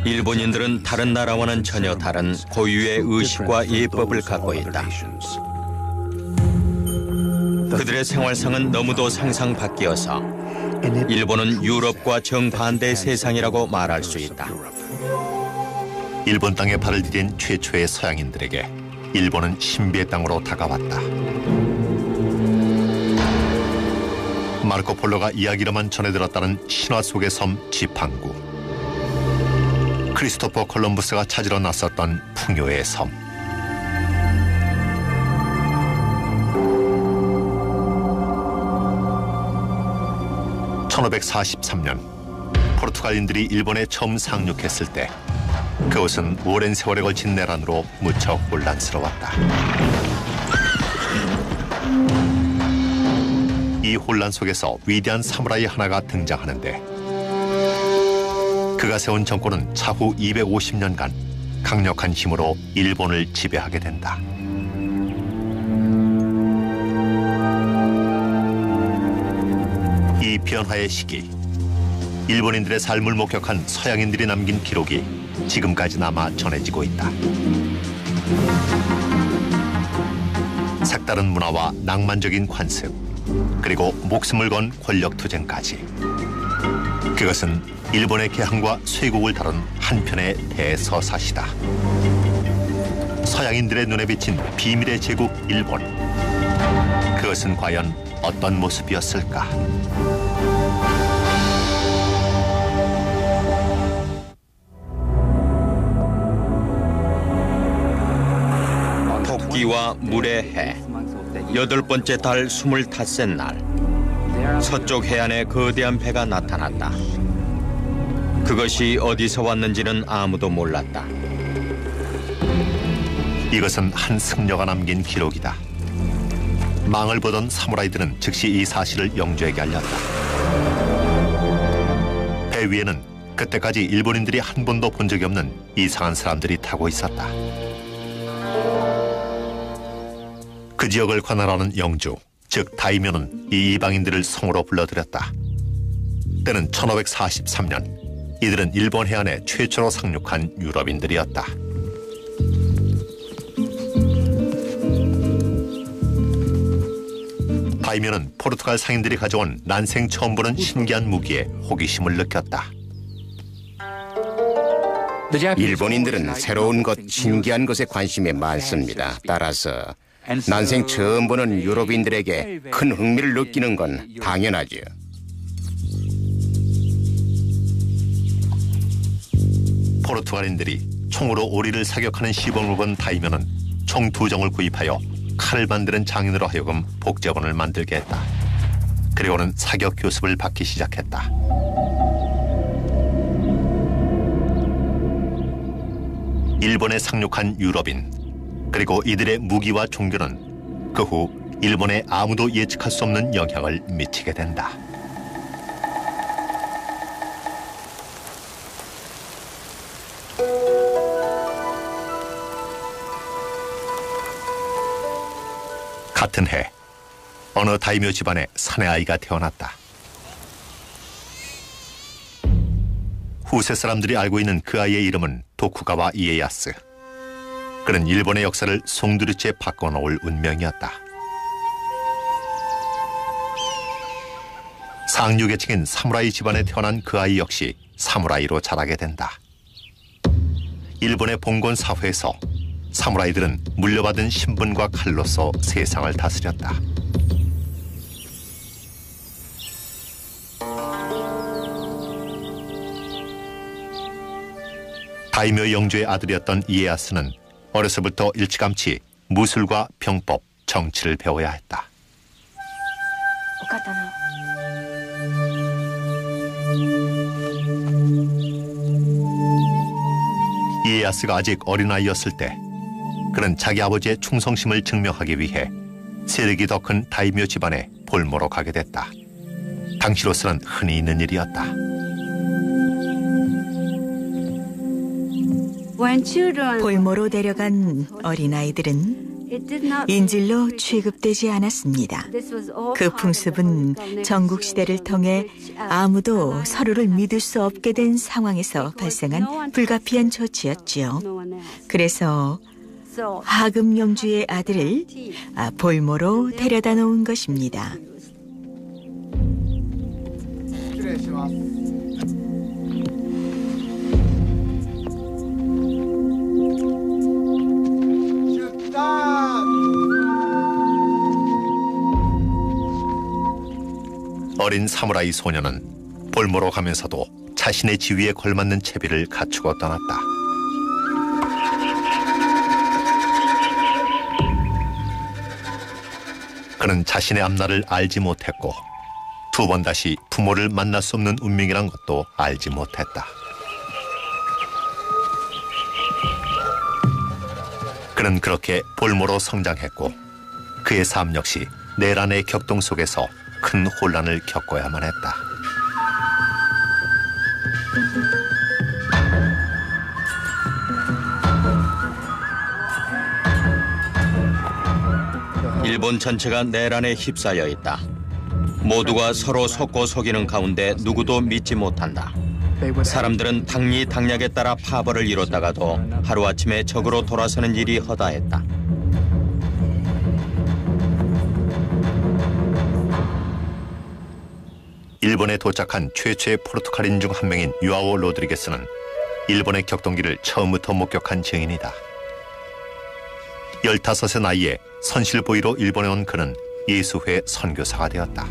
일본인들은 다른 나라와는 전혀 다른 고유의 의식과 예법을 갖고 있다. 그들의 생활상은 너무도 상상 밖이어서 일본은 유럽과 정반대의 세상이라고 말할 수 있다. 일본 땅에 발을 디딘 최초의 서양인들에게 일본은 신비의 땅으로 다가왔다. 마르코 폴로가 이야기로만 전해들었다는 신화 속의 섬 지팡구. 크리스토퍼 콜럼부스가 찾으러 나섰던 풍요의 섬. (1543년) 포르투갈인들이 일본에 처음 상륙했을 때 그곳은 오랜 세월에 걸친 내란으로 무척 혼란스러웠다. 이 혼란 속에서 위대한 사무라이 하나가 등장하는데 그가 세운 정권은 차후 250년간 강력한 힘으로 일본을 지배하게 된다. 이 변화의 시기, 일본인들의 삶을 목격한 서양인들이 남긴 기록이 지금까지 남아 전해지고 있다. 색다른 문화와 낭만적인 관습, 그리고 목숨을 건 권력투쟁까지. 그것은 일본의 개항과 쇄국을 다룬 한편의 대서사시다. 서양인들의 눈에 비친 비밀의 제국 일본. 그것은 과연 어떤 모습이었을까? 토끼와 물의 해, 8번째 달 25째 날 서쪽 해안에 거대한 배가 나타났다. 그것이 어디서 왔는지는 아무도 몰랐다. 이것은 한 승려가 남긴 기록이다. 망을 보던 사무라이들은 즉시 이 사실을 영주에게 알렸다. 배 위에는 그때까지 일본인들이 한 번도 본 적이 없는 이상한 사람들이 타고 있었다. 그 지역을 관할하는 영주, 즉 다이묘는 이 이방인들을 성으로 불러들였다. 때는 1543년, 이들은 일본 해안에 최초로 상륙한 유럽인들이었다. 다이묘는 포르투갈 상인들이 가져온 난생 처음 보는 신기한 무기에 호기심을 느꼈다. 일본인들은 새로운 것, 신기한 것에 관심이 많습니다. 따라서 난생 처음 보는 유럽인들에게 큰 흥미를 느끼는 건 당연하죠. 포르투갈인들이 총으로 오리를 사격하는 시범을 본 다이묘는 총 2정을 구입하여 칼을 만드는 장인으로 하여금 복제본을 만들게 했다. 그리고는 사격 교습을 받기 시작했다. 일본에 상륙한 유럽인, 그리고 이들의 무기와 종교는 그 후 일본에 아무도 예측할 수 없는 영향을 미치게 된다. 같은 해, 어느 다이묘 집안에 사내 아이가 태어났다. 후세 사람들이 알고 있는 그 아이의 이름은 도쿠가와 이에야스. 그는 일본의 역사를 송두리째 바꿔놓을 운명이었다. 상류계층인 사무라이 집안에 태어난 그 아이 역시 사무라이로 자라게 된다. 일본의 봉건 사회에서 사무라이들은 물려받은 신분과 칼로서 세상을 다스렸다. 다이묘 영주의 아들이었던 이에야스는 어려서부터 일찌감치 무술과 병법, 정치를 배워야 했다. 이에야스가 아직 어린아이였을 때 그는 자기 아버지의 충성심을 증명하기 위해 세력이 더 큰 다이묘 집안에 볼모로 가게 됐다. 당시로서는 흔히 있는 일이었다. 볼모로 데려간 어린아이들은 인질로 취급되지 않았습니다. 그 풍습은 전국시대를 통해 아무도 서로를 믿을 수 없게 된 상황에서 발생한 불가피한 조치였지요. 그래서 하금영주의 아들을 볼모로 데려다 놓은 것입니다. 어린 사무라이 소녀는 볼모로 가면서도 자신의 지위에 걸맞는 채비를 갖추고 떠났다. 그는 자신의 앞날을 알지 못했고 두 번 다시 부모를 만날 수 없는 운명이란 것도 알지 못했다. 그는 그렇게 볼모로 성장했고 그의 삶 역시 내란의 격동 속에서 큰 혼란을 겪어야만 했다. 일본 전체가 내란에 휩싸여 있다. 모두가 서로 속고 속이는 가운데 누구도 믿지 못한다. 사람들은 당리당략에 따라 파벌을 이뤘다가도 하루아침에 적으로 돌아서는 일이 허다했다. 일본에 도착한 최초의 포르투갈인 중 한 명인 유아오 로드리게스는 일본의 격동기를 처음부터 목격한 증인이다. 15의 나이에 선실보이로 일본에 온 그는 예수회 선교사가 되었다.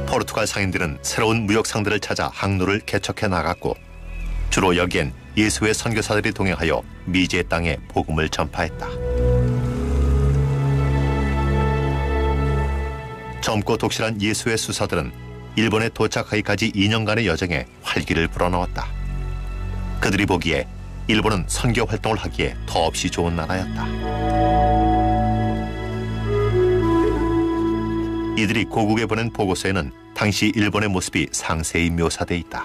포르투갈 상인들은 새로운 무역상들을 찾아 항로를 개척해 나갔고 주로 여기엔 예수회 선교사들이 동행하여 미지의 땅에 복음을 전파했다. 젊고 독실한 예수의 수사들은 일본에 도착하기까지 2년간의 여정에 활기를 불어넣었다. 그들이 보기에 일본은 선교 활동을 하기에 더없이 좋은 나라였다. 이들이 고국에 보낸 보고서에는 당시 일본의 모습이 상세히 묘사돼 있다.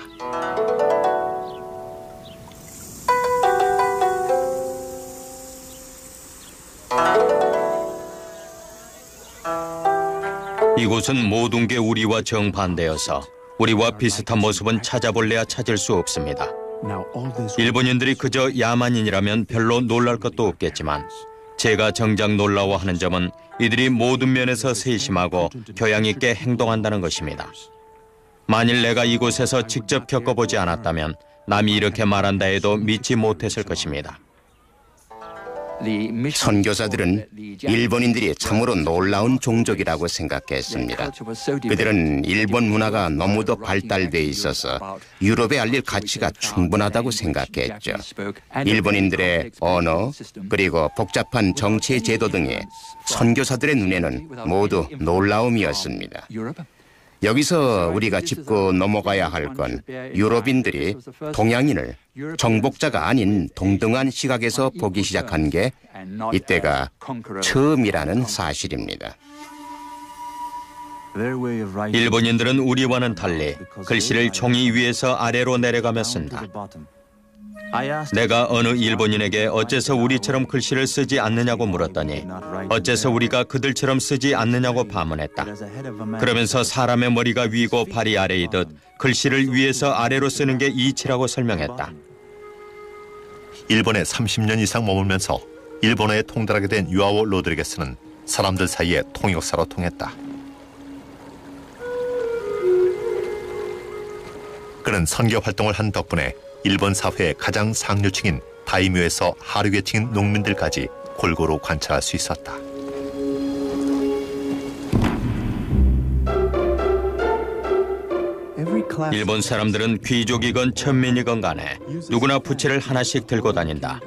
이곳은 모든 게 우리와 정반대여서 우리와 비슷한 모습은 찾아볼래야 찾을 수 없습니다. 일본인들이 그저 야만인이라면 별로 놀랄 것도 없겠지만 제가 정작 놀라워하는 점은 이들이 모든 면에서 세심하고 교양 있게 행동한다는 것입니다. 만일 내가 이곳에서 직접 겪어보지 않았다면 남이 이렇게 말한다 해도 믿지 못했을 것입니다. 선교사들은 일본인들이 참으로 놀라운 종족이라고 생각했습니다. 그들은 일본 문화가 너무도 발달돼 있어서 유럽에 알릴 가치가 충분하다고 생각했죠. 일본인들의 언어 그리고 복잡한 정치 제도 등이 선교사들의 눈에는 모두 놀라움이었습니다. 여기서 우리가 짚고 넘어가야 할 건 유럽인들이 동양인을 정복자가 아닌 동등한 시각에서 보기 시작한 게 이때가 처음이라는 사실입니다. 일본인들은 우리와는 달리 글씨를 종이 위에서 아래로 내려가며 쓴다. 내가 어느 일본인에게 어째서 우리처럼 글씨를 쓰지 않느냐고 물었더니 어째서 우리가 그들처럼 쓰지 않느냐고 반문했다. 그러면서 사람의 머리가 위고 발이 아래이듯 글씨를 위에서 아래로 쓰는 게 이치라고 설명했다. 일본에 30년 이상 머물면서 일본어에 통달하게 된 유아오 로드리게스는 사람들 사이에 통역사로 통했다. 그는 선교 활동을 한 덕분에 일본 사회의 가장 상류층인 다이묘에서 하류계층인 농민들까지 골고루 관찰할 수 있었다. 일본 사람들은 귀족이건 천민이건 간에 누구나 부채를 하나씩 들고 다닌다.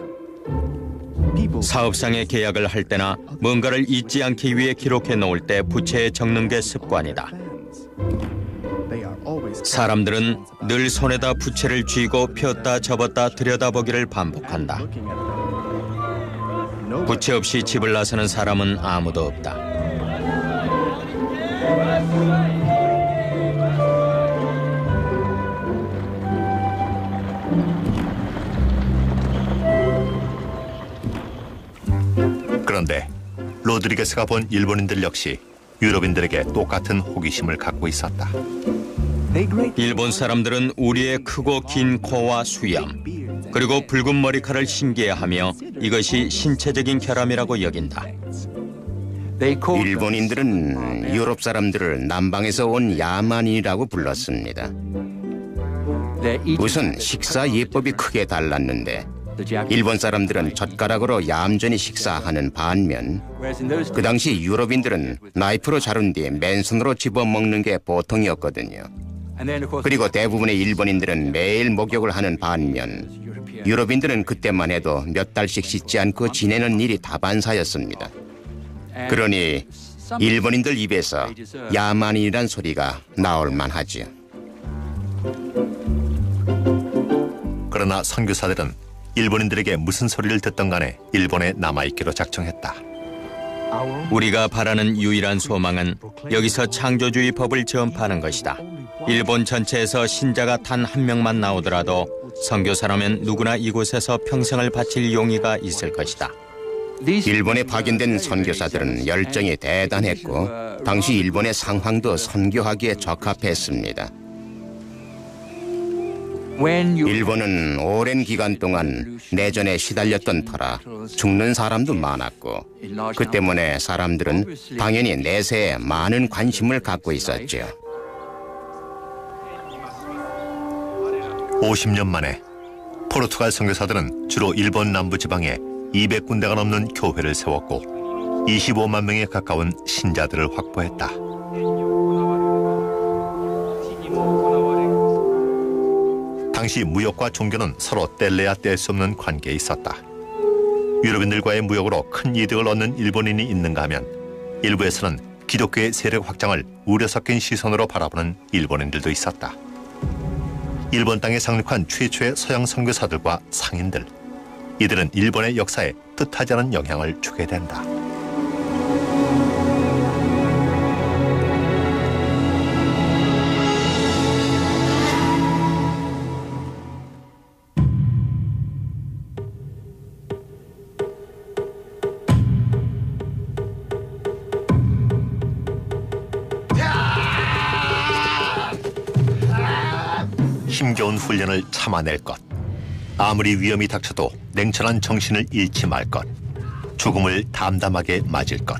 사업상의 계약을 할 때나 뭔가를 잊지 않기 위해 기록해 놓을 때 부채에 적는 게 습관이다. 사람들은 늘 손에다 부채를 쥐고 폈다 접었다 들여다보기를 반복한다. 부채 없이 집을 나서는 사람은 아무도 없다. 그런데 로드리게스가 본 일본인들 역시 유럽인들에게 똑같은 호기심을 갖고 있었다. 일본 사람들은 우리의 크고 긴 코와 수염, 그리고 붉은 머리카락을 신기해하며 이것이 신체적인 결함이라고 여긴다. 일본인들은 유럽 사람들을 남방에서 온 야만인이라고 불렀습니다. 우선 식사 예법이 크게 달랐는데 일본 사람들은 젓가락으로 얌전히 식사하는 반면 그 당시 유럽인들은 나이프로 자른 뒤에 맨손으로 집어먹는 게 보통이었거든요. 그리고 대부분의 일본인들은 매일 목욕을 하는 반면 유럽인들은 그때만 해도 몇 달씩 씻지 않고 지내는 일이 다반사였습니다. 그러니 일본인들 입에서 야만인이란 소리가 나올 만하지요. 그러나 선교사들은 일본인들에게 무슨 소리를 듣던 간에 일본에 남아있기로 작정했다. 우리가 바라는 유일한 소망은 여기서 창조주의 법을 전파하는 것이다. 일본 전체에서 신자가 단 한 명만 나오더라도 선교사라면 누구나 이곳에서 평생을 바칠 용의가 있을 것이다. 일본에 파견된 선교사들은 열정이 대단했고 당시 일본의 상황도 선교하기에 적합했습니다. 일본은 오랜 기간 동안 내전에 시달렸던 터라 죽는 사람도 많았고 그 때문에 사람들은 당연히 내세에 많은 관심을 갖고 있었죠. 50년 만에 포르투갈 선교사들은 주로 일본 남부 지방에 200군데가 넘는 교회를 세웠고 25만 명에 가까운 신자들을 확보했다. 당시 무역과 종교는 서로 뗄래야 뗄 수 없는 관계에 있었다. 유럽인들과의 무역으로 큰 이득을 얻는 일본인이 있는가 하면 일부에서는 기독교의 세력 확장을 우려 섞인 시선으로 바라보는 일본인들도 있었다. 일본 땅에 상륙한 최초의 서양 선교사들과 상인들, 이들은 일본의 역사에 뜻하지 않은 영향을 주게 된다. 힘겨운 훈련을 참아낼 것, 아무리 위험이 닥쳐도 냉철한 정신을 잃지 말 것, 죽음을 담담하게 맞을 것.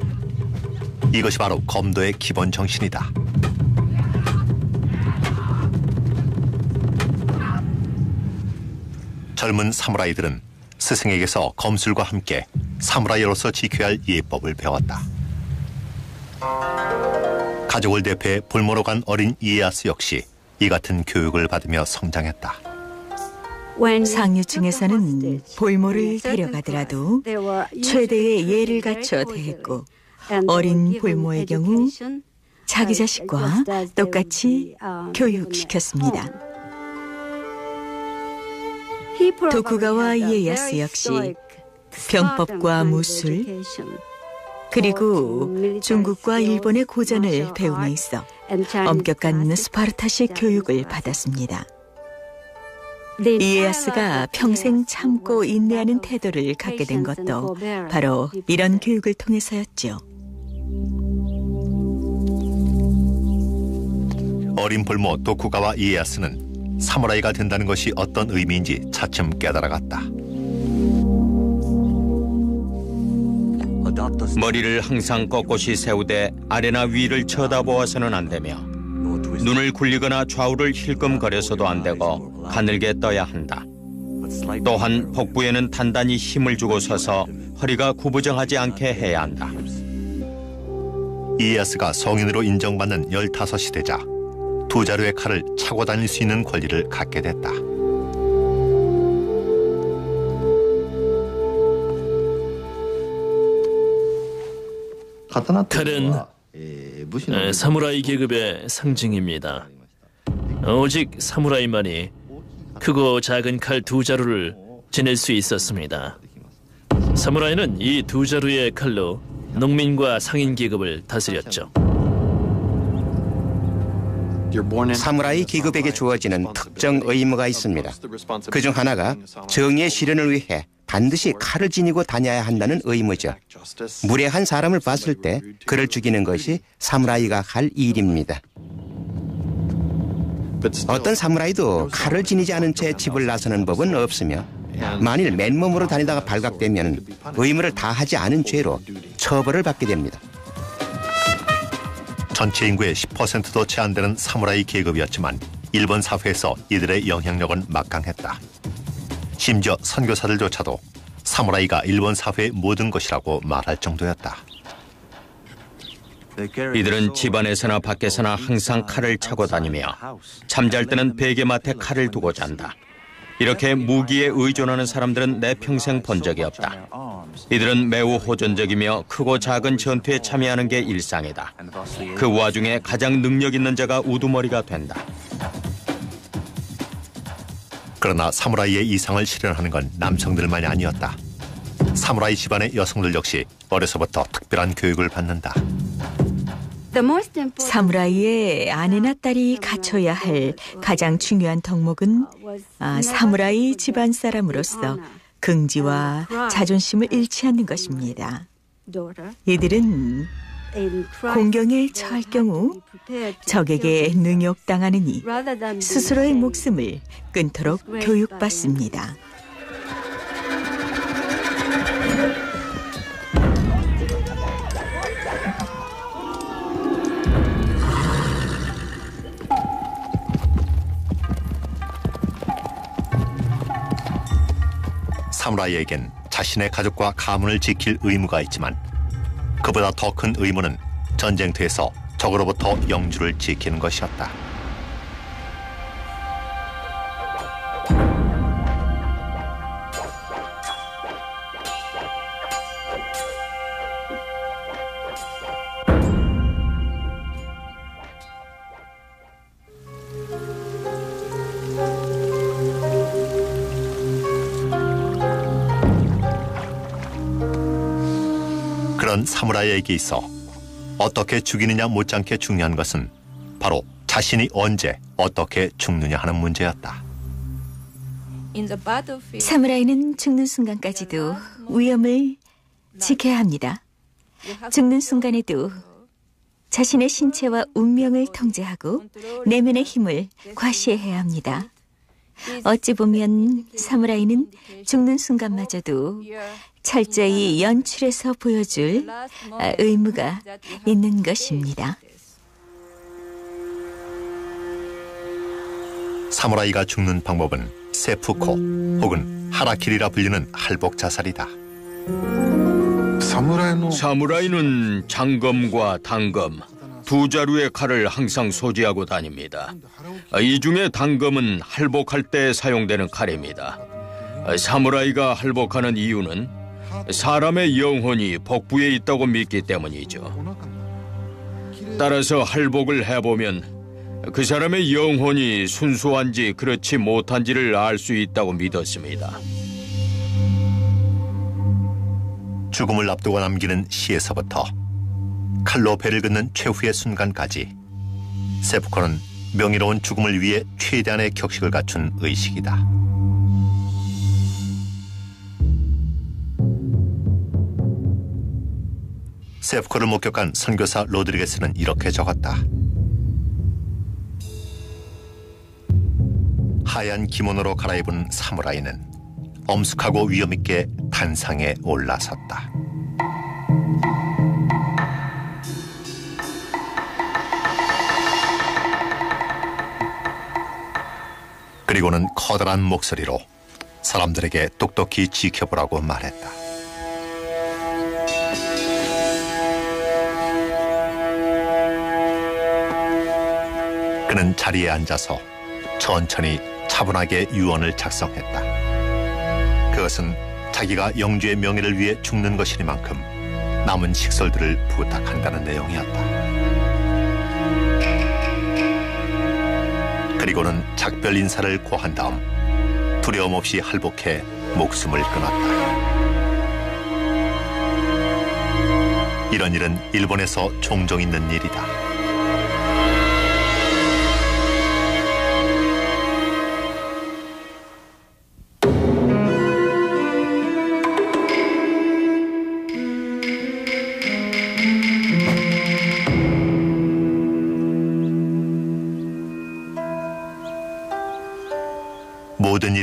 이것이 바로 검도의 기본 정신이다. 젊은 사무라이들은 스승에게서 검술과 함께 사무라이로서 지켜야 할 예법을 배웠다. 가족을 대표해 볼모로 간 어린 이에야스 역시 이 같은 교육을 받으며 성장했다. 상류층에서는 볼모를 데려가더라도 최대의 예를 갖춰 대했고 어린 볼모의 경우 자기 자식과 똑같이 교육시켰습니다. 도쿠가와 이에야스 역시 병법과 무술 그리고 중국과 일본의 고전을 배움에 있어 엄격한 스파르타식 교육을 받았습니다. 이에야스가 평생 참고 인내하는 태도를 갖게 된 것도 바로 이런 교육을 통해서였죠. 어린 볼모 도쿠가와 이에야스는 사무라이가 된다는 것이 어떤 의미인지 차츰 깨달아갔다. 머리를 항상 꼿꼿이 세우되 아래나 위를 쳐다보아서는 안 되며 눈을 굴리거나 좌우를 힐끔거려서도 안 되고 가늘게 떠야 한다. 또한 복부에는 단단히 힘을 주고 서서 허리가 구부정하지 않게 해야 한다. 이에야스가 성인으로 인정받는 15이 되자 두 자루의 칼을 차고 다닐 수 있는 권리를 갖게 됐다. 칼은 사무라이 계급의 상징입니다. 오직 사무라이만이 크고 작은 칼 두 자루를 지낼 수 있었습니다. 사무라이는 이 두 자루의 칼로 농민과 상인 계급을 다스렸죠. 사무라이 계급에게 주어지는 특정 의무가 있습니다. 그중 하나가 정의의 실현을 위해 반드시 칼을 지니고 다녀야 한다는 의무죠. 무례한 사람을 봤을 때 그를 죽이는 것이 사무라이가 할 일입니다. 어떤 사무라이도 칼을 지니지 않은 채 집을 나서는 법은 없으며 만일 맨몸으로 다니다가 발각되면 의무를 다하지 않은 죄로 처벌을 받게 됩니다. 전체 인구의 10%도 채 안 되는 사무라이 계급이었지만 일본 사회에서 이들의 영향력은 막강했다. 심지어 선교사들조차도 사무라이가 일본 사회의 모든 것이라고 말할 정도였다. 이들은 집안에서나 밖에서나 항상 칼을 차고 다니며 잠잘 때는 베개맡에 칼을 두고 잔다. 이렇게 무기에 의존하는 사람들은 내 평생 본 적이 없다. 이들은 매우 호전적이며 크고 작은 전투에 참여하는 게 일상이다. 그 와중에 가장 능력 있는 자가 우두머리가 된다. 그러나 사무라이의 이상을 실현하는 건 남성들만이 아니었다. 사무라이 집안의 여성들 역시 어려서부터 특별한 교육을 받는다. 사무라이의 아내나 딸이 갖춰야 할 가장 중요한 덕목은 사무라이 집안 사람으로서 긍지와 자존심을 잃지 않는 것입니다. 이들은 공경에 처할 경우 적에게 능욕당하느니 스스로의 목숨을 끊도록 교육받습니다. 사무라이에겐 자신의 가족과 가문을 지킬 의무가 있지만 그보다 더 큰 의무는 전쟁터에서 적으로부터 영주를 지키는 것이었다. 그런 사무라이에게 있어 어떻게 죽이느냐 못지않게 중요한 것은 바로 자신이 언제 어떻게 죽느냐 하는 문제였다. 사무라이는 죽는 순간까지도 위험을 지켜야 합니다. 죽는 순간에도 자신의 신체와 운명을 통제하고 내면의 힘을 과시해야 합니다. 어찌 보면 사무라이는 죽는 순간마저도 철저히 연출해서 보여줄 의무가 있는 것입니다. 사무라이가 죽는 방법은 세푸코 혹은 하라키리라 불리는 할복 자살이다. 사무라이는 장검과 단검, 두 자루의 칼을 항상 소지하고 다닙니다. 이 중에 단검은 할복할 때 사용되는 칼입니다. 사무라이가 할복하는 이유는 사람의 영혼이 복부에 있다고 믿기 때문이죠. 따라서 할복을 해보면 그 사람의 영혼이 순수한지 그렇지 못한지를 알 수 있다고 믿었습니다. 죽음을 앞두고 남기는 시에서부터 칼로 배를 긋는 최후의 순간까지 세푸코는 명예로운 죽음을 위해 최대한의 격식을 갖춘 의식이다. 세푸코를 목격한 선교사 로드리게스는 이렇게 적었다. 하얀 기모노로 갈아입은 사무라이는 엄숙하고 위험있게 단상에 올라섰다. 그리고는 커다란 목소리로 사람들에게 똑똑히 지켜보라고 말했다. 그는 자리에 앉아서 천천히 차분하게 유언을 작성했다. 그것은 자기가 영주의 명예를 위해 죽는 것이니만큼 남은 식솔들을 부탁한다는 내용이었다. 그리고는 작별 인사를 고한 다음 두려움 없이 할복해 목숨을 끊었다. 이런 일은 일본에서 종종 있는 일이다.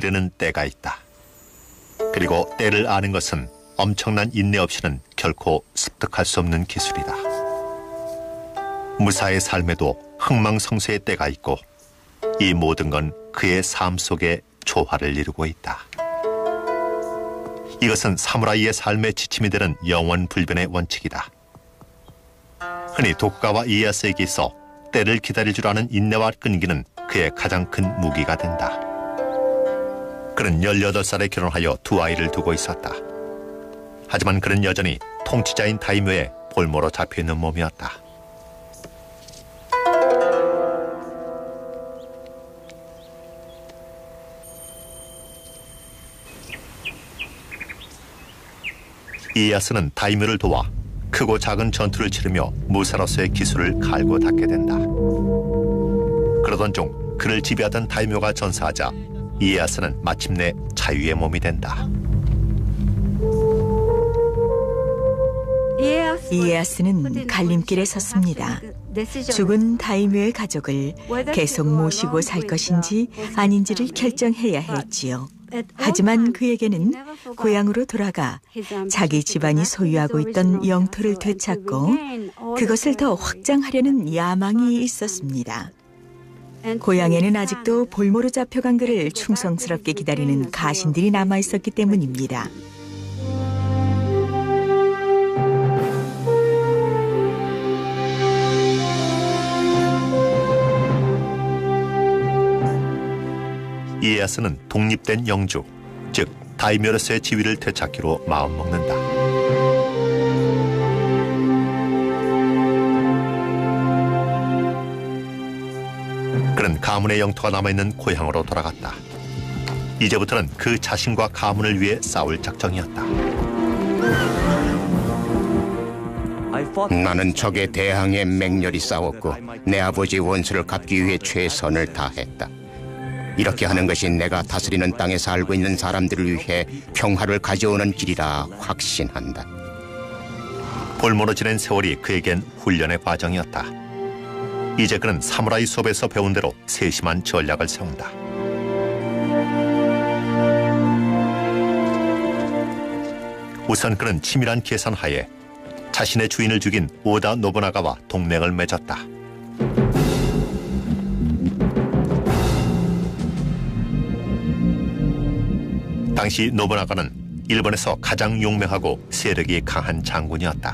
이르는 때가 있다. 그리고 때를 아는 것은 엄청난 인내 없이는 결코 습득할 수 없는 기술이다. 무사의 삶에도 흥망성쇠의 때가 있고 이 모든 건 그의 삶 속에 조화를 이루고 있다. 이것은 사무라이의 삶의 지침이 되는 영원불변의 원칙이다. 흔히 도쿠가와 이에야스에게 있어 때를 기다릴 줄 아는 인내와 끈기는 그의 가장 큰 무기가 된다. 그는 18살에 결혼하여 2아이를 두고 있었다. 하지만 그는 여전히 통치자인 다이묘의 볼모로 잡혀있는 몸이었다. 이에야스는 다이묘를 도와 크고 작은 전투를 치르며 무사로서의 기술을 갈고 닦게 된다. 그러던 중 그를 지배하던 다이묘가 전사하자 이에야스는 마침내 자유의 몸이 된다. 이에야스는 갈림길에 섰습니다. 죽은 다이묘의 가족을 계속 모시고 살 것인지 아닌지를 결정해야 했지요. 하지만 그에게는 고향으로 돌아가 자기 집안이 소유하고 있던 영토를 되찾고 그것을 더 확장하려는 야망이 있었습니다. 고향에는 아직도 볼모로 잡혀간 그를 충성스럽게 기다리는 가신들이 남아있었기 때문입니다. 이에야스는 독립된 영주, 즉 다이묘로서의 지위를 되찾기로 마음먹는다. 그는 가문의 영토가 남아있는 고향으로 돌아갔다. 이제부터는 그 자신과 가문을 위해 싸울 작정이었다. 나는 적에 대항해 맹렬히 싸웠고 내 아버지 원수를 갚기 위해 최선을 다했다. 이렇게 하는 것이 내가 다스리는 땅에 살고 있는 사람들을 위해 평화를 가져오는 길이라 확신한다. 볼모로 지낸 세월이 그에겐 훈련의 과정이었다. 이제 그는 사무라이 수업에서 배운 대로 세심한 전략을 세운다. 우선 그는 치밀한 계산하에 자신의 주인을 죽인 오다 노부나가와 동맹을 맺었다. 당시 노부나가는 일본에서 가장 용맹하고 세력이 강한 장군이었다.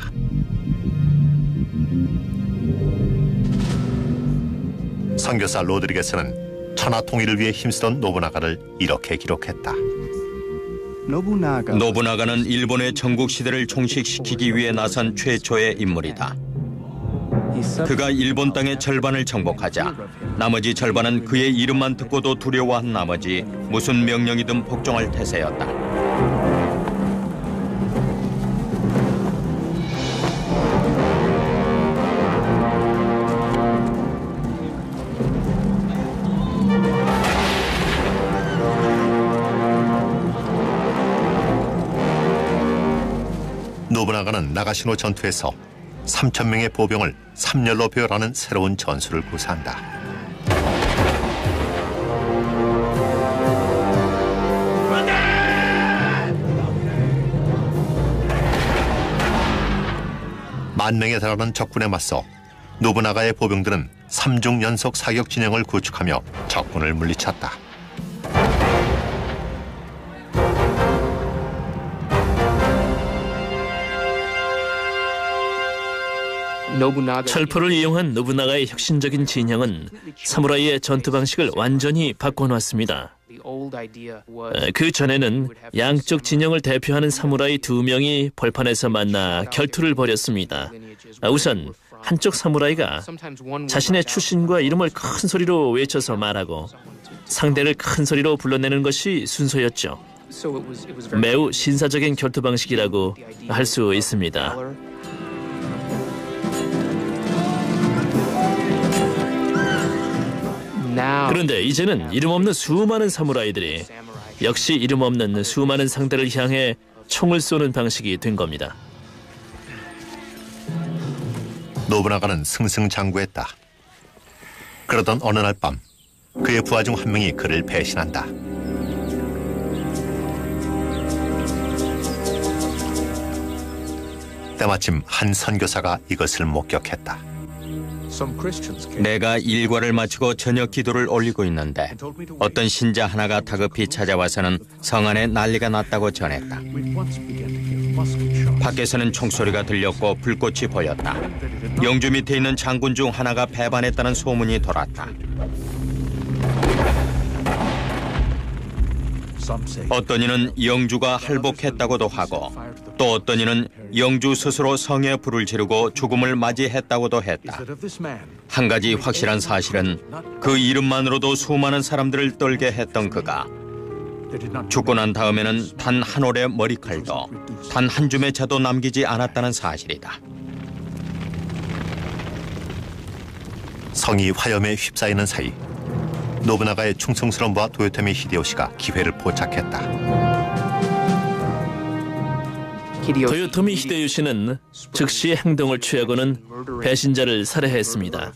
선교사 로드리게스는 천하 통일을 위해 힘쓰던 노부나가를 이렇게 기록했다. 노부나가는 일본의 전국시대를 종식시키기 위해 나선 최초의 인물이다. 그가 일본 땅의 절반을 정복하자 나머지 절반은 그의 이름만 듣고도 두려워한 나머지 무슨 명령이든 복종할 태세였다. 노부나가는 나가시노 전투에서 3,000명의 보병을 3열로 배열하는 새로운 전술을 구사한다. 만 명에 달하는 적군에 맞서 노부나가의 보병들은 3중 연속 사격 진영을 구축하며 적군을 물리쳤다. 철포를 이용한 노부나가의 혁신적인 진영은 사무라이의 전투 방식을 완전히 바꿔놨습니다. 그 전에는 양쪽 진영을 대표하는 사무라이 2명이 벌판에서 만나 결투를 벌였습니다. 우선 한쪽 사무라이가 자신의 출신과 이름을 큰 소리로 외쳐서 말하고 상대를 큰 소리로 불러내는 것이 순서였죠. 매우 신사적인 결투 방식이라고 할 수 있습니다. 그런데 이제는 이름 없는 수많은 사무라이들이 역시 이름 없는 수많은 상대를 향해 총을 쏘는 방식이 된 겁니다. 노부나가는 승승장구했다. 그러던 어느 날 밤 그의 부하 중 한 명이 그를 배신한다. 때마침 한 선교사가 이것을 목격했다. 내가 일과를 마치고 저녁 기도를 올리고 있는데 어떤 신자 하나가 다급히 찾아와서는 성 안에 난리가 났다고 전했다. 밖에서는 총소리가 들렸고 불꽃이 보였다. 영주 밑에 있는 장군 중 하나가 배반했다는 소문이 돌았다. 어떤 이는 영주가 할복했다고도 하고 또 어떤 이는 영주 스스로 성에 불을 지르고 죽음을 맞이했다고도 했다. 한 가지 확실한 사실은 그 이름만으로도 수많은 사람들을 떨게 했던 그가 죽고 난 다음에는 단 한 올의 머리칼도 단 한 줌의 채도 남기지 않았다는 사실이다. 성이 화염에 휩싸이는 사이 노부나가의 충성스러움과 도요토미 히데요시가 기회를 포착했다. 도요토미 히데요시는 즉시 행동을 취하고는 배신자를 살해했습니다.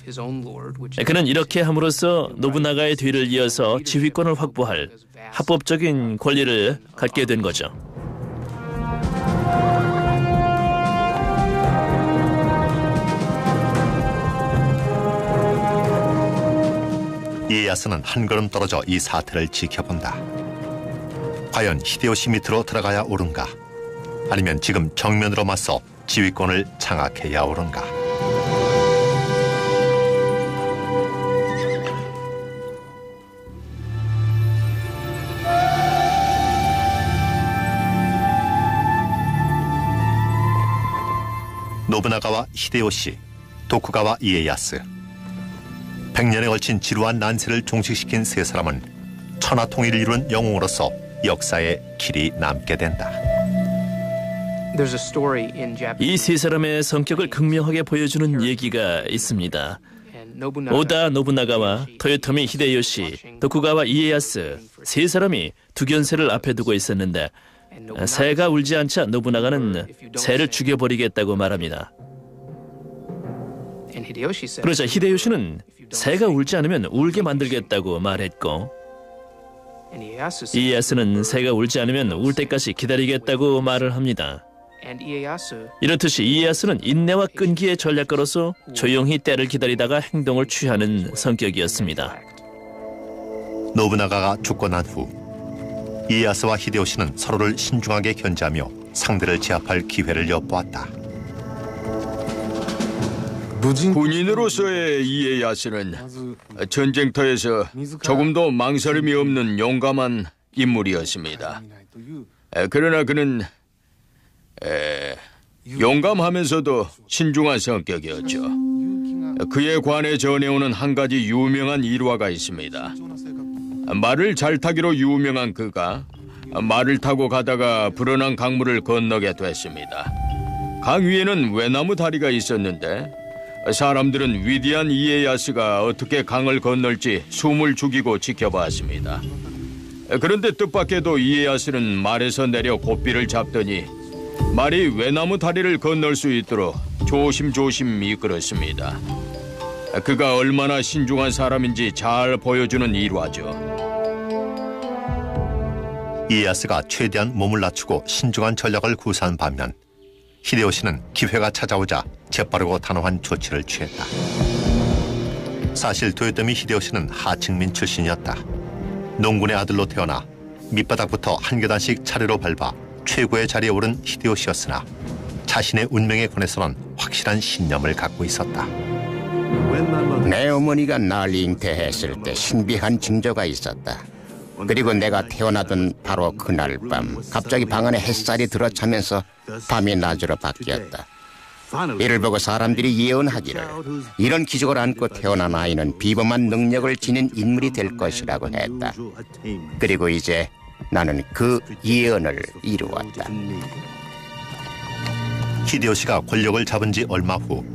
그는 이렇게 함으로써 노부나가의 뒤를 이어서 지휘권을 확보할 합법적인 권리를 갖게 된 거죠. 이에야스는 한 걸음 떨어져 이 사태를 지켜본다. 과연 히데요시 밑으로 들어가야 옳은가? 아니면 지금 정면으로 맞서 지휘권을 장악해야 옳은가? 노부나가와 히데요시, 도쿠가와 이에야스. 100년에 걸친 지루한 난세를 종식시킨 세 사람은 천하통일을 이룬 영웅으로서 역사에 길이 남게 된다. 이 세 사람의 성격을 극명하게 보여주는 얘기가 있습니다. 오다 노부나가와 토요토미 히데요시, 도쿠가와 이에야스 세 사람이 두견새를 앞에 두고 있었는데 새가 울지 않자 노부나가는 새를 죽여버리겠다고 말합니다. 그러자 히데요시는 새가 울지 않으면 울게 만들겠다고 말했고 이에야스는 새가 울지 않으면 울 때까지 기다리겠다고 말을 합니다. 이렇듯이 이에야스는 인내와 끈기의 전략가로서 조용히 때를 기다리다가 행동을 취하는 성격이었습니다. 노부나가가 죽고 난 후 이에야스와 히데요시는 서로를 신중하게 견제하며 상대를 제압할 기회를 엿보았다. 군인으로서의 이에야스는 전쟁터에서 조금도 망설임이 없는 용감한 인물이었습니다. 그러나 그는 용감하면서도 신중한 성격이었죠. 그에 관해 전해오는 한 가지 유명한 일화가 있습니다. 말을 잘 타기로 유명한 그가 말을 타고 가다가 불어난 강물을 건너게 됐습니다. 강 위에는 외나무 다리가 있었는데 사람들은 위대한 이에야스가 어떻게 강을 건널지 숨을 죽이고 지켜봤습니다. 그런데 뜻밖에도 이에야스는 말에서 내려 고삐를 잡더니 말이 외나무 다리를 건널 수 있도록 조심조심 이끌었습니다. 그가 얼마나 신중한 사람인지 잘 보여주는 일화죠. 이에야스가 최대한 몸을 낮추고 신중한 전략을 구사한 반면 히데요시는 기회가 찾아오자 재빠르고 단호한 조치를 취했다. 사실 도요토미 히데요시는 하층민 출신이었다. 농군의 아들로 태어나 밑바닥부터 한 계단씩 차례로 밟아 최고의 자리에 오른 히데요시였으나 자신의 운명에 관해서는 확실한 신념을 갖고 있었다. 내 어머니가 날 잉태했을 때 신비한 징조가 있었다. 그리고 내가 태어나던 바로 그날 밤 갑자기 방 안에 햇살이 들어차면서 밤이 낮으로 바뀌었다. 이를 보고 사람들이 예언하기를 이런 기적을 안고 태어난 아이는 비범한 능력을 지닌 인물이 될 것이라고 했다. 그리고 이제 나는 그 예언을 이루었다. 히데요시가 권력을 잡은 지 얼마 후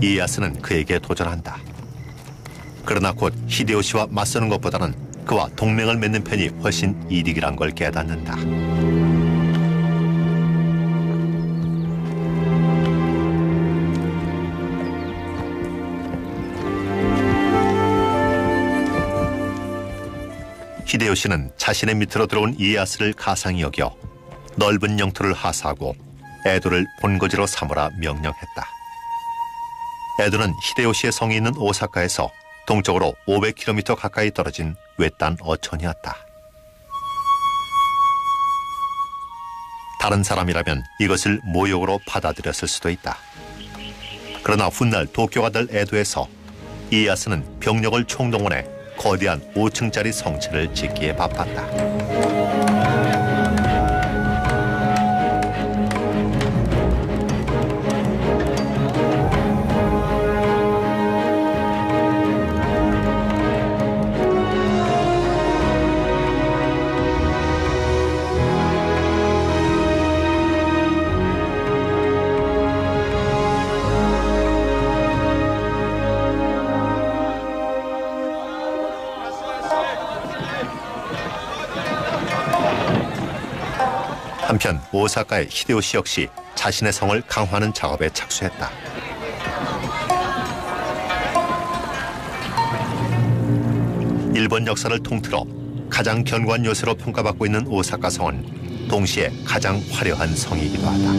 이에야스는 그에게 도전한다. 그러나 곧 히데요시와 맞서는 것보다는 그와 동맹을 맺는 편이 훨씬 이득이란 걸 깨닫는다. 히데요시는 자신의 밑으로 들어온 이에야스를 가상히 여겨 넓은 영토를 하사하고 에도를 본거지로 삼으라 명령했다. 에도는 히데요시의 성이 있는 오사카에서 동쪽으로 500km 가까이 떨어진 외딴 어촌이었다. 다른 사람이라면 이것을 모욕으로 받아들였을 수도 있다. 그러나 훗날 도쿄가 될 에도에서 이에야스는 병력을 총동원해 거대한 5층짜리 성체를 짓기에 바빴다. 한편 오사카의 히데요시 역시 자신의 성을 강화하는 작업에 착수했다. 일본 역사를 통틀어 가장 견고한 요새로 평가받고 있는 오사카 성은 동시에 가장 화려한 성이기도 하다.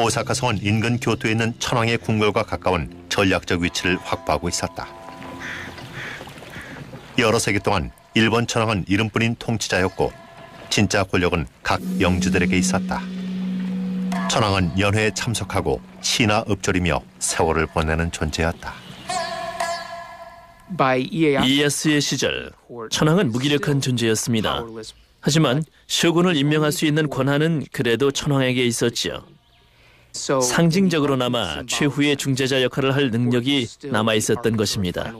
오사카 성은 인근 교토에 있는 천황의 궁궐과 가까운 전략적 위치를 확보하고 있었다. 여러 세기 동안 일본 천황은 이름뿐인 통치자였고 진짜 권력은 각 영주들에게 있었다. 천황은 연회에 참석하고 시나 읍조리며 세월을 보내는 존재였다. 이에야스의 시절 천황은 무기력한 존재였습니다. 하지만 쇼군을 임명할 수 있는 권한은 그래도 천황에게 있었지요. 상징적으로나마 최후의 중재자 역할을 할 능력이 남아있었던 것입니다.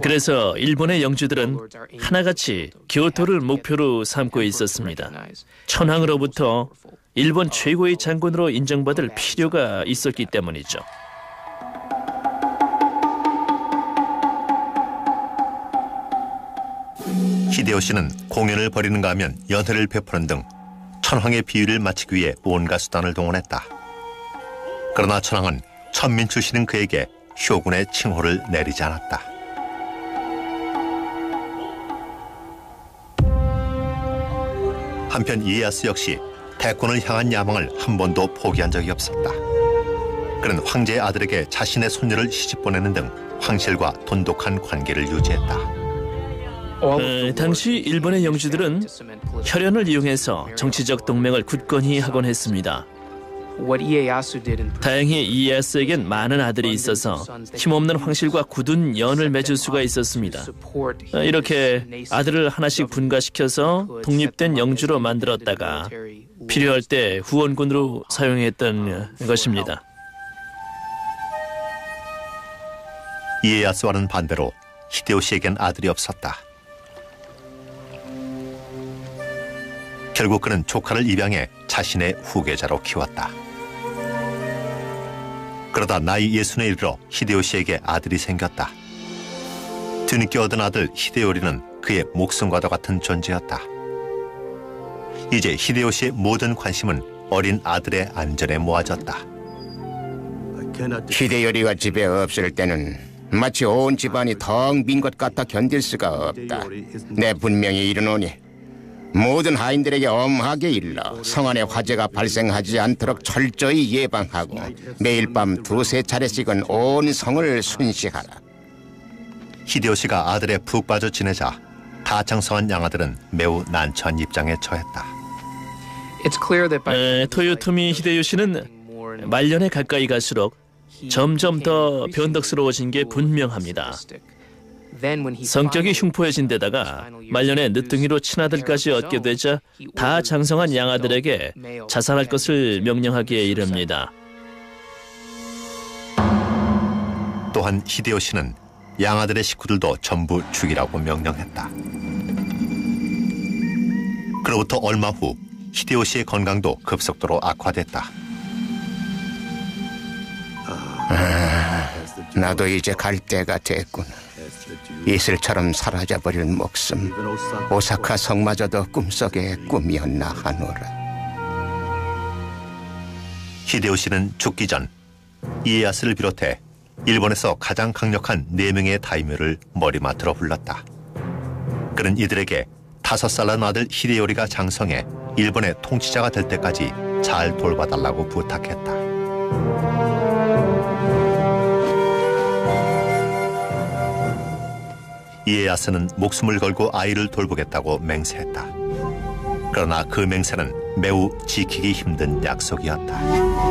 그래서 일본의 영주들은 하나같이 교토를 목표로 삼고 있었습니다. 천황으로부터 일본 최고의 장군으로 인정받을 필요가 있었기 때문이죠. 히데요시는 공연을 벌이는가 하면 연회를 베푸는 등 천황의 비위를 맞추기 위해 온갖 수단을 동원했다. 그러나 천황은 천민 출신인 그에게 쇼군의 칭호를 내리지 않았다. 한편 이에야스 역시 대권을 향한 야망을 한 번도 포기한 적이 없었다. 그는 황제의 아들에게 자신의 손녀를 시집 보내는 등 황실과 돈독한 관계를 유지했다. 당시 일본의 영주들은 혈연을 이용해서 정치적 동맹을 굳건히 하곤 했습니다. 다행히 이에야스에겐 많은 아들이 있어서 힘없는 황실과 굳은 연을 맺을 수가 있었습니다. 이렇게 아들을 하나씩 분가시켜서 독립된 영주로 만들었다가 필요할 때 후원군으로 사용했던 것입니다. 이에야스와는 반대로 히데요시에겐 아들이 없었다. 결국 그는 조카를 입양해 자신의 후계자로 키웠다. 그러다 나이 60에 이르러 히데요시에게 아들이 생겼다. 뒤늦게 얻은 아들 히데요리는 그의 목숨과도 같은 존재였다. 이제 히데요시의 모든 관심은 어린 아들의 안전에 모아졌다. 히데요리가 집에 없을 때는 마치 온 집안이 텅 빈 것 같아 견딜 수가 없다. 내 분명히 이르노니 모든 하인들에게 엄하게 일러 성 안에 화재가 발생하지 않도록 철저히 예방하고 매일 밤 두세 차례씩은 온 성을 순시하라. 히데요시가 아들에 푹 빠져 지내자 다창성한 양아들은 매우 난처한 입장에 처했다. 토요토미 히데요시는 말년에 가까이 갈수록 점점 더 변덕스러워진 게 분명합니다. 성격이 흉포해진 데다가 말년에 늦둥이로 친아들까지 얻게 되자 다 장성한 양아들에게 자살할 것을 명령하기에 이릅니다. 또한 히데요시는 양아들의 식구들도 전부 죽이라고 명령했다. 그로부터 얼마 후 히데요시의 건강도 급속도로 악화됐다. 나도 이제 갈 때가 됐구나. 이슬처럼 사라져버릴 목숨, 오사카 성마저도 꿈속의 꿈이었나 하노라. 히데요시는 죽기 전 이에야스를 비롯해 일본에서 가장 강력한 4명의 다이묘를 머리맡으로 불렀다. 그는 이들에게 5살 난 아들 히데요리가 장성해 일본의 통치자가 될 때까지 잘 돌봐달라고 부탁했다. 이에야스는 목숨을 걸고 아이를 돌보겠다고 맹세했다. 그러나 그 맹세는 매우 지키기 힘든 약속이었다.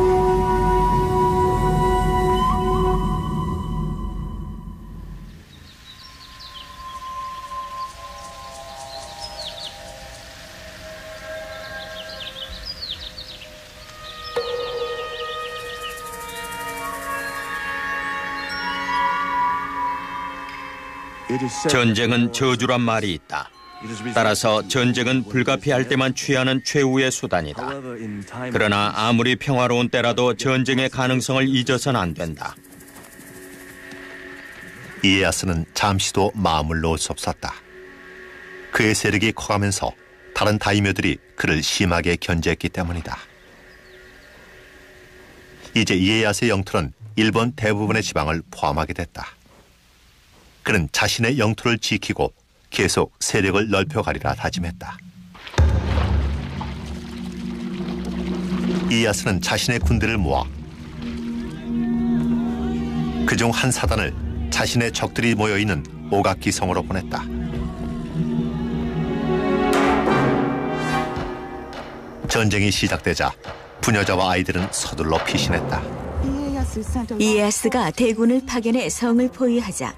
전쟁은 저주란 말이 있다. 따라서 전쟁은 불가피할 때만 취하는 최후의 수단이다. 그러나 아무리 평화로운 때라도 전쟁의 가능성을 잊어서는 안 된다. 이에야스는 잠시도 마음을 놓을 수 없었다. 그의 세력이 커가면서 다른 다이묘들이 그를 심하게 견제했기 때문이다. 이제 이에야스의 영토는 일본 대부분의 지방을 포함하게 됐다. 그는 자신의 영토를 지키고 계속 세력을 넓혀가리라 다짐했다. 이에야스는 자신의 군대를 모아 그중 한 사단을 자신의 적들이 모여있는 오가키 성으로 보냈다. 전쟁이 시작되자 부녀자와 아이들은 서둘러 피신했다. 이에야스가 대군을 파견해 성을 포위하자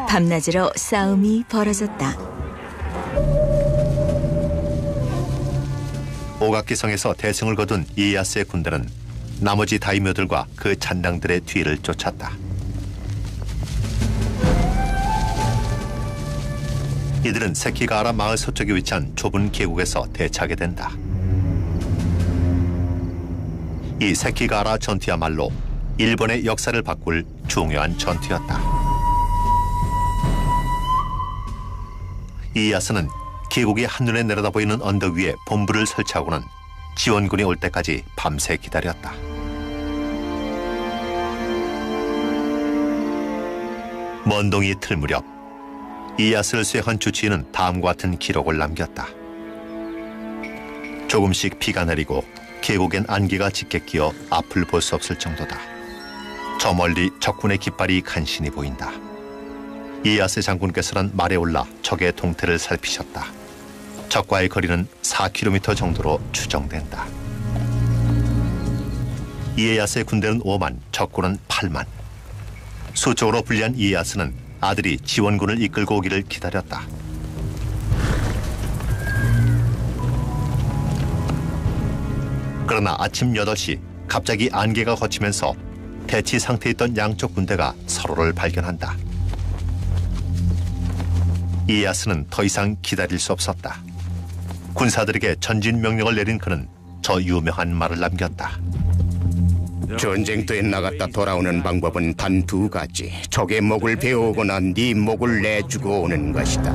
밤낮으로 싸움이 벌어졌다. 오가키 성에서 대승을 거둔 이에야스의 군대는 나머지 다이묘들과 그 잔당들의 뒤를 쫓았다. 이들은 세키가하라 마을 서쪽에 위치한 좁은 계곡에서 대치하게 된다. 이 세키가하라 전투야말로 일본의 역사를 바꿀 중요한 전투였다. 이에야스는 계곡이 한눈에 내려다보이는 언덕 위에 본부를 설치하고는 지원군이 올 때까지 밤새 기다렸다. 먼 동이 틀 무렵 이에야스를 수행한 주치의는 다음과 같은 기록을 남겼다. 조금씩 비가 내리고 계곡엔 안개가 짙게 끼어 앞을 볼 수 없을 정도다. 저 멀리 적군의 깃발이 간신히 보인다. 이에야스 장군께서는 말에 올라 적의 동태를 살피셨다. 적과의 거리는 4km 정도로 추정된다. 이에야스의 군대는 5만, 적군은 8만. 수적으로 불리한 이에야스는 아들이 지원군을 이끌고 오기를 기다렸다. 그러나 아침 8시 갑자기 안개가 걷히면서 대치 상태에 있던 양쪽 군대가 서로를 발견한다. 이에야스는 더 이상 기다릴 수 없었다. 군사들에게 전진 명령을 내린 그는 저 유명한 말을 남겼다. 전쟁터에 나갔다 돌아오는 방법은 단 2가지. 적의 목을 베어오거나 네 목을 내주고 오는 것이다.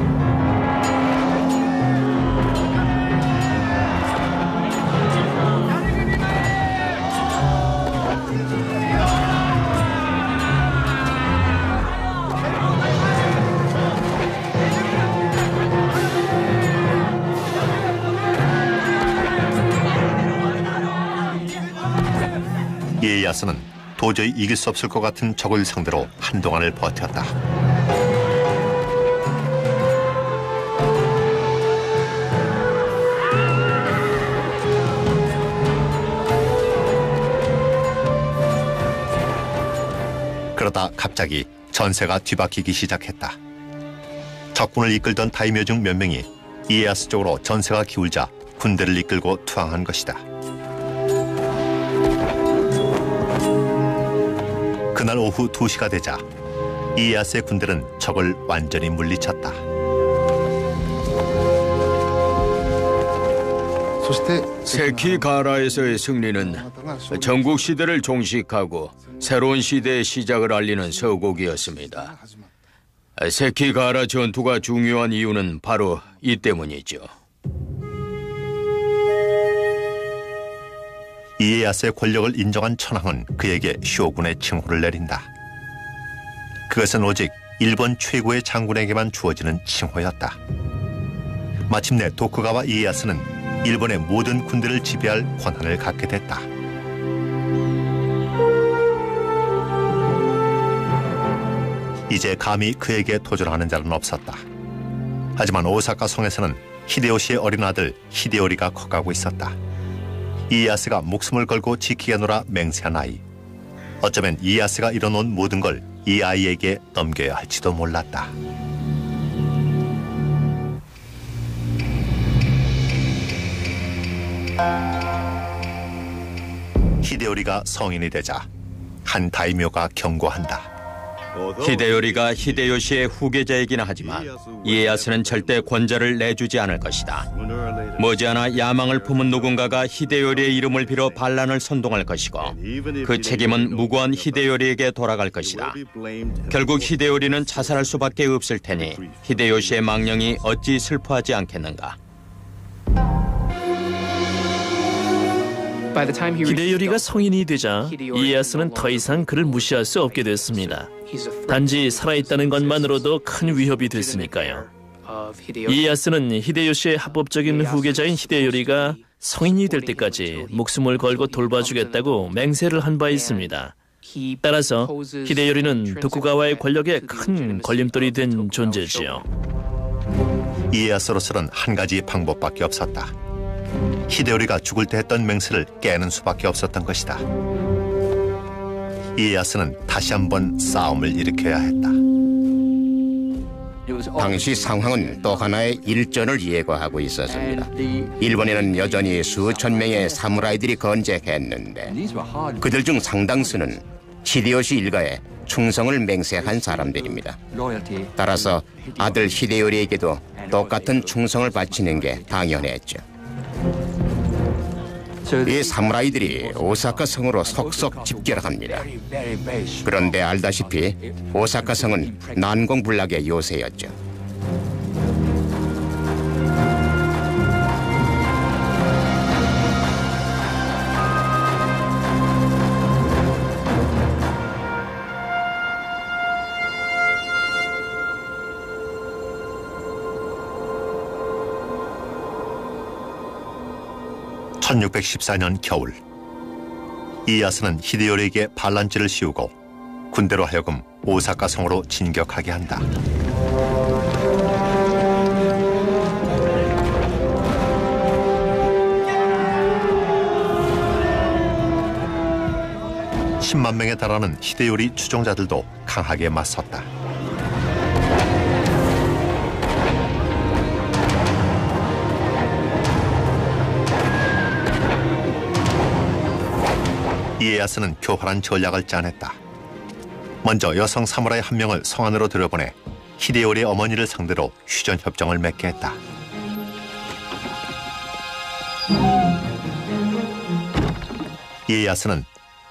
이에야스는 도저히 이길 수 없을 것 같은 적을 상대로 한동안을 버텼다. 그러다 갑자기 전세가 뒤바뀌기 시작했다. 적군을 이끌던 다이묘 중 몇 명이 이에야스 쪽으로 전세가 기울자 군대를 이끌고 투항한 것이다. 그날 오후 2시가 되자 이에야스의 군대는 적을 완전히 물리쳤다. 세키가라에서의 승리는 전국 시대를 종식하고 새로운 시대의 시작을 알리는 서곡이었습니다. 세키가라 전투가 중요한 이유는 바로 이 때문이죠. 이에야스의 권력을 인정한 천황은 그에게 쇼군의 칭호를 내린다. 그것은 오직 일본 최고의 장군에게만 주어지는 칭호였다. 마침내 도쿠가와 이에야스는 일본의 모든 군대를 지배할 권한을 갖게 됐다. 이제 감히 그에게 도전하는 자는 없었다. 하지만 오사카 성에서는 히데요시의 어린 아들 히데요리가 커가고 있었다. 이에야스가 목숨을 걸고 지키게노라 맹세한 아이. 어쩌면 이에야스가 이뤄놓은 모든 걸 이 아이에게 넘겨야 할지도 몰랐다. 히데요리가 성인이 되자 한 다이묘가 경고한다. 히데요리가 히데요시의 후계자이긴 하지만 이에야스는 절대 권좌를 내주지 않을 것이다. 머지않아 야망을 품은 누군가가 히데요리의 이름을 빌어 반란을 선동할 것이고 그 책임은 무고한 히데요리에게 돌아갈 것이다. 결국 히데요리는 자살할 수밖에 없을 테니 히데요시의 망령이 어찌 슬퍼하지 않겠는가. 히데요리가 성인이 되자 이에야스는 더 이상 그를 무시할 수 없게 됐습니다. 단지 살아있다는 것만으로도 큰 위협이 됐으니까요. 이에야스는 히데요시의 합법적인 후계자인 히데요리가 성인이 될 때까지 목숨을 걸고 돌봐주겠다고 맹세를 한 바 있습니다. 따라서 히데요리는 도쿠가와의 권력에 큰 걸림돌이 된 존재지요. 이에야스로서는 한 가지 방법밖에 없었다. 히데요리가 죽을 때 했던 맹세를 깨는 수밖에 없었던 것이다. 이에야스는 다시 한번 싸움을 일으켜야 했다. 당시 상황은 또 하나의 일전을 예고하고 있었습니다. 일본에는 여전히 수천 명의 사무라이들이 건재했는데 그들 중 상당수는 히데요시 일가에 충성을 맹세한 사람들입니다. 따라서 아들 히데요리에게도 똑같은 충성을 바치는 게 당연했죠. 이 사무라이들이 오사카 성으로 속속 집결합니다. 그런데 알다시피 오사카 성은 난공불락의 요새였죠. (1614년) 겨울, 이에야스는 히데요리에게 반란죄를 씌우고 군대로 하여금 오사카 성으로 진격하게 한다. (10만 명에 달하는 히데요리 추종자들도 강하게 맞섰다. 이에야스는 교활한 전략을 짜냈다. 먼저 여성 사무라이 한 명을 성 안으로 들여보내 히데요리의 어머니를 상대로 휴전 협정을 맺게 했다. 이에야스는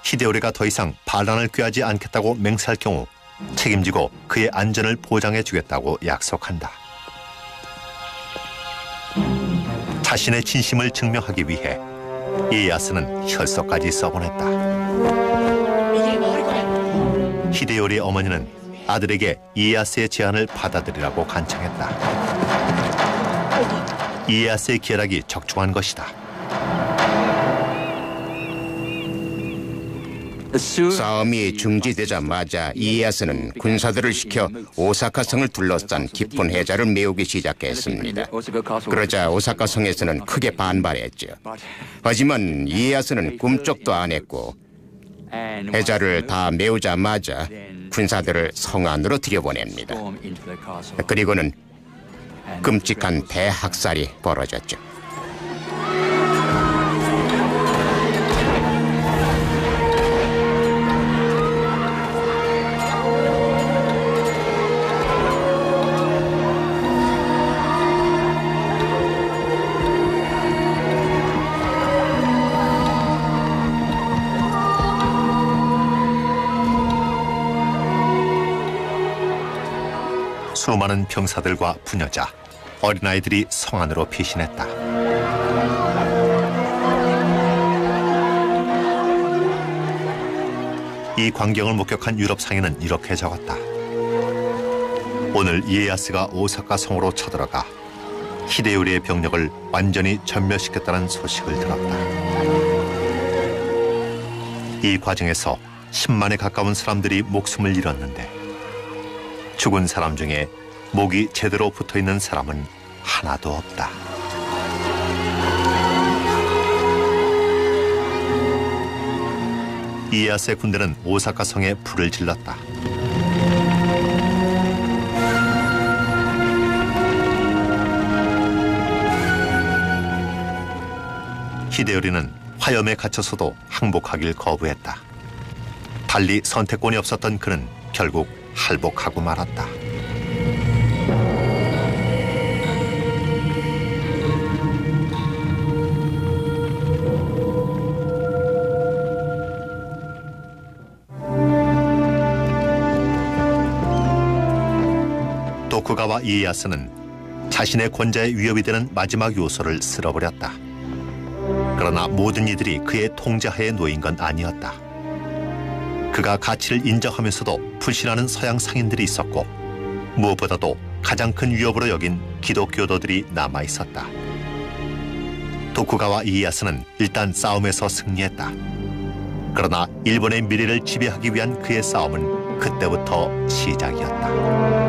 히데요리가 더 이상 반란을 꾀하지 않겠다고 맹세할 경우 책임지고 그의 안전을 보장해 주겠다고 약속한다. 자신의 진심을 증명하기 위해 이에야스는 혈서까지 써보냈다. 히데요리의 어머니는 아들에게 이에야스의 제안을 받아들이라고 간청했다. 이에야스의 계략이 적중한 것이다. 싸움이 중지되자마자 이에야스는 군사들을 시켜 오사카 성을 둘러싼 깊은 해자를 메우기 시작했습니다. 그러자 오사카 성에서는 크게 반발했죠. 하지만 이에야스는 꿈쩍도 안 했고 해자를 다 메우자마자 군사들을 성 안으로 들여보냅니다. 그리고는 끔찍한 대학살이 벌어졌죠. 수많은 병사들과 부녀자, 어린아이들이 성 안으로 피신했다. 이 광경을 목격한 유럽 상인은 이렇게 적었다. 오늘 이에야스가 오사카 성으로 쳐들어가 히데요리의 병력을 완전히 전멸시켰다는 소식을 들었다. 이 과정에서 10만에 가까운 사람들이 목숨을 잃었는데 죽은 사람 중에 목이 제대로 붙어있는 사람은 하나도 없다. 이에야스의 군대는 오사카 성에 불을 질렀다. 히데요리는 화염에 갇혀서도 항복하길 거부했다. 달리 선택권이 없었던 그는 결국 할복하고 말았다. 도쿠가와 이에야스는 자신의 권좌에 위협이 되는 마지막 요소를 쓸어버렸다. 그러나 모든 이들이 그의 통제하에 놓인 건 아니었다. 그가 가치를 인정하면서도 불신하는 서양 상인들이 있었고 무엇보다도 가장 큰 위협으로 여긴 기독교도들이 남아있었다. 도쿠가와 이에야스는 일단 싸움에서 승리했다. 그러나 일본의 미래를 지배하기 위한 그의 싸움은 그때부터 시작이었다.